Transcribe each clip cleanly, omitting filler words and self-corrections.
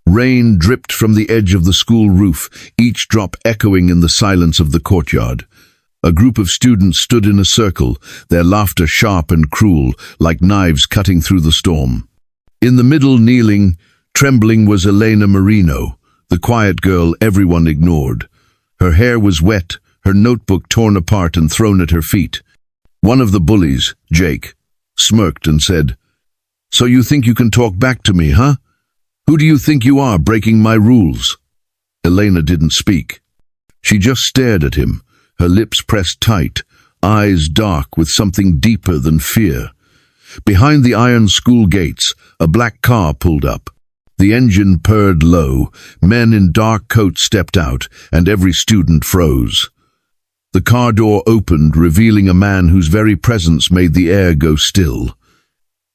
Rain dripped from the edge of the school roof, each drop echoing in the silence of the courtyard. A group of students stood in a circle, their laughter sharp and cruel, like knives cutting through the storm. In the middle, kneeling, trembling, was Elena Marino, the quiet girl everyone ignored. Her hair was wet, her notebook torn apart and thrown at her feet. One of the bullies, Jake, smirked and said, "So you think you can talk back to me, huh? Who do you think you are, breaking my rules?" Elena didn't speak. She just stared at him, her lips pressed tight, eyes dark with something deeper than fear. Behind the iron school gates, a black car pulled up. The engine purred low, men in dark coats stepped out, and every student froze. The car door opened, revealing a man whose very presence made the air go still.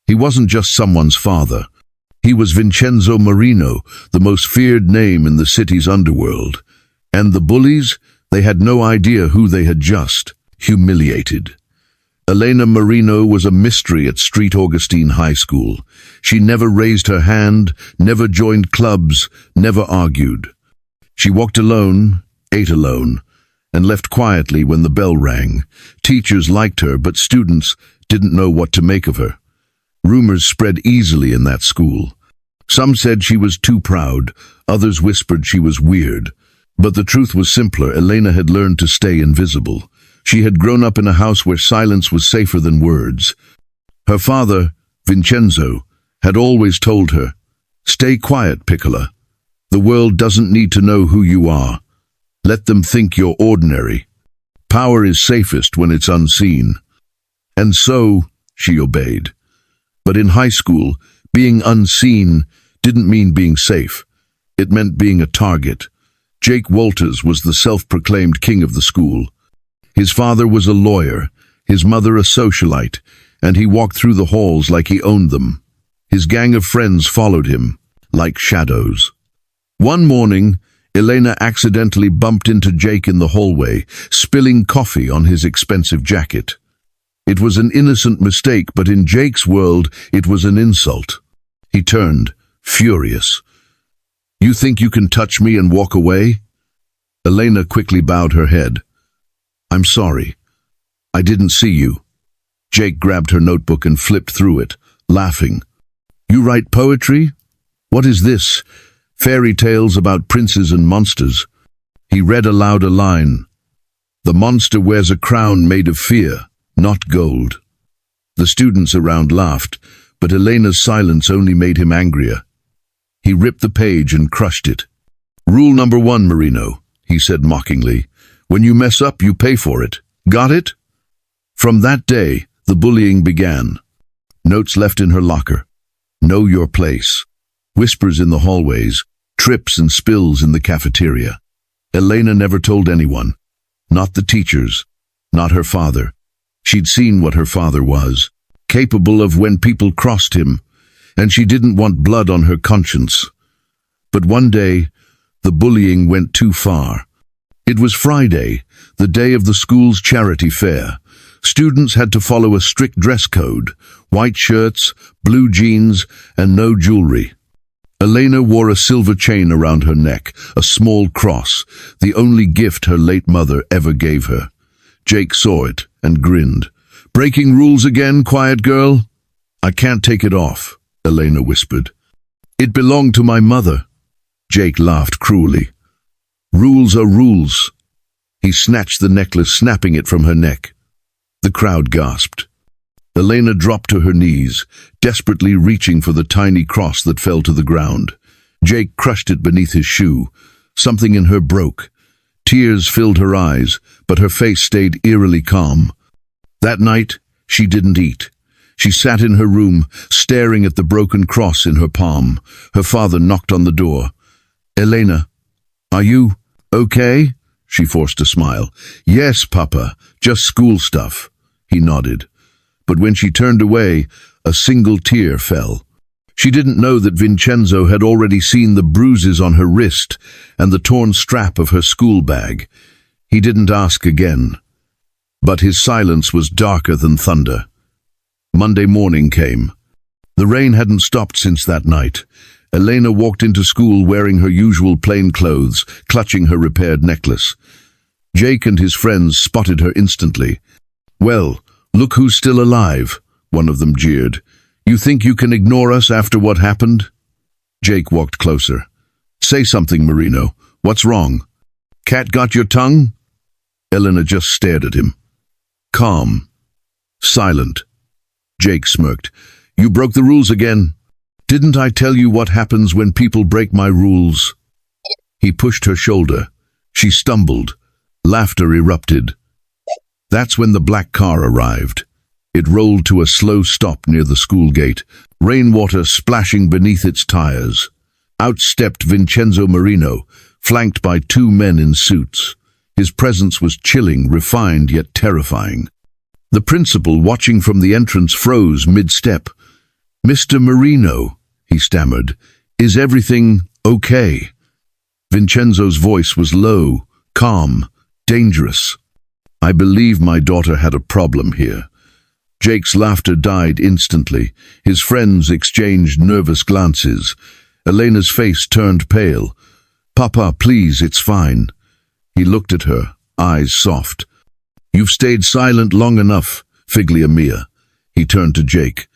He wasn't just someone's father. He was Vincenzo Marino, the most feared name in the city's underworld. And the bullies, they had no idea who they had just humiliated. Elena Marino was a mystery at Street Augustine High School. She never raised her hand, never joined clubs, never argued. She walked alone, ate alone, and left quietly when the bell rang. Teachers liked her, but students didn't know what to make of her. Rumors spread easily in that school. Some said she was too proud, others whispered she was weird. But the truth was simpler. Elena had learned to stay invisible. She had grown up in a house where silence was safer than words. Her father, Vincenzo, had always told her, "Stay quiet, Piccola. The world doesn't need to know who you are. Let them think you're ordinary. Power is safest when it's unseen." And so she obeyed. But in high school, being unseen didn't mean being safe. It meant being a target. Jake Walters was the self-proclaimed king of the school. His father was a lawyer, his mother a socialite, and he walked through the halls like he owned them. His gang of friends followed him, like shadows. One morning, Elena accidentally bumped into Jake in the hallway, spilling coffee on his expensive jacket. It was an innocent mistake, but in Jake's world, it was an insult. He turned, furious. "You think you can touch me and walk away?" Elena quickly bowed her head. "I'm sorry. I didn't see you." Jake grabbed her notebook and flipped through it, laughing. "You write poetry? What is this? Fairy tales about princes and monsters?" He read aloud a line. "The monster wears a crown made of fear, not gold." The students around laughed, but Elena's silence only made him angrier. He ripped the page and crushed it. "Rule number 1, Marino," he said mockingly. "When you mess up, you pay for it. Got it?" From that day, the bullying began. Notes left in her locker. Know your place. Whispers in the hallways. Trips and spills in the cafeteria. Elena never told anyone. Not the teachers. Not her father. She'd seen what her father was. Capable of when people crossed him. And she didn't want blood on her conscience. But one day, the bullying went too far. It was Friday, the day of the school's charity fair. Students had to follow a strict dress code, white shirts, blue jeans, and no jewelry. Elena wore a silver chain around her neck, a small cross, the only gift her late mother ever gave her. Jake saw it and grinned. "Breaking rules again, quiet girl?" "I can't take it off," Elena whispered. "It belonged to my mother." Jake laughed cruelly. "Rules are rules." He snatched the necklace, snapping it from her neck. The crowd gasped. Elena dropped to her knees, desperately reaching for the tiny cross that fell to the ground. Jake crushed it beneath his shoe. Something in her broke. Tears filled her eyes, but her face stayed eerily calm. That night, she didn't eat. She sat in her room, staring at the broken cross in her palm. Her father knocked on the door. "Elena, are you okay?" She forced a smile. "Yes, Papa, just school stuff." He nodded. But when she turned away, a single tear fell. She didn't know that Vincenzo had already seen the bruises on her wrist and the torn strap of her school bag. He didn't ask again. But his silence was darker than thunder. Monday morning came. The rain hadn't stopped since that night. Elena walked into school wearing her usual plain clothes, clutching her repaired necklace. Jake and his friends spotted her instantly. "Well, look who's still alive," one of them jeered. "You think you can ignore us after what happened?" Jake walked closer. "Say something, Marino. What's wrong? Cat got your tongue?" Elena just stared at him. Calm. Silent. Jake smirked. "You broke the rules again. Didn't I tell you what happens when people break my rules?" He pushed her shoulder. She stumbled. Laughter erupted. That's when the black car arrived. It rolled to a slow stop near the school gate, rainwater splashing beneath its tires. Out stepped Vincenzo Marino, flanked by two men in suits. His presence was chilling, refined, yet terrifying. The principal, watching from the entrance, froze mid-step. "Mr. Marino," he stammered, "is everything okay?" Vincenzo's voice was low, calm, dangerous. "I believe my daughter had a problem here." Jake's laughter died instantly. His friends exchanged nervous glances. Elena's face turned pale. "Papa, please, it's fine." He looked at her, eyes soft. "You've stayed silent long enough, Figlia mia." He turned to Jake.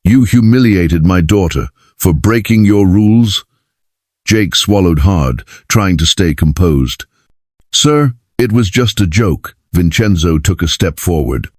"You humiliated my daughter for breaking your rules?" Jake swallowed hard, trying to stay composed. "Sir, it was just a joke." Vincenzo took a step forward.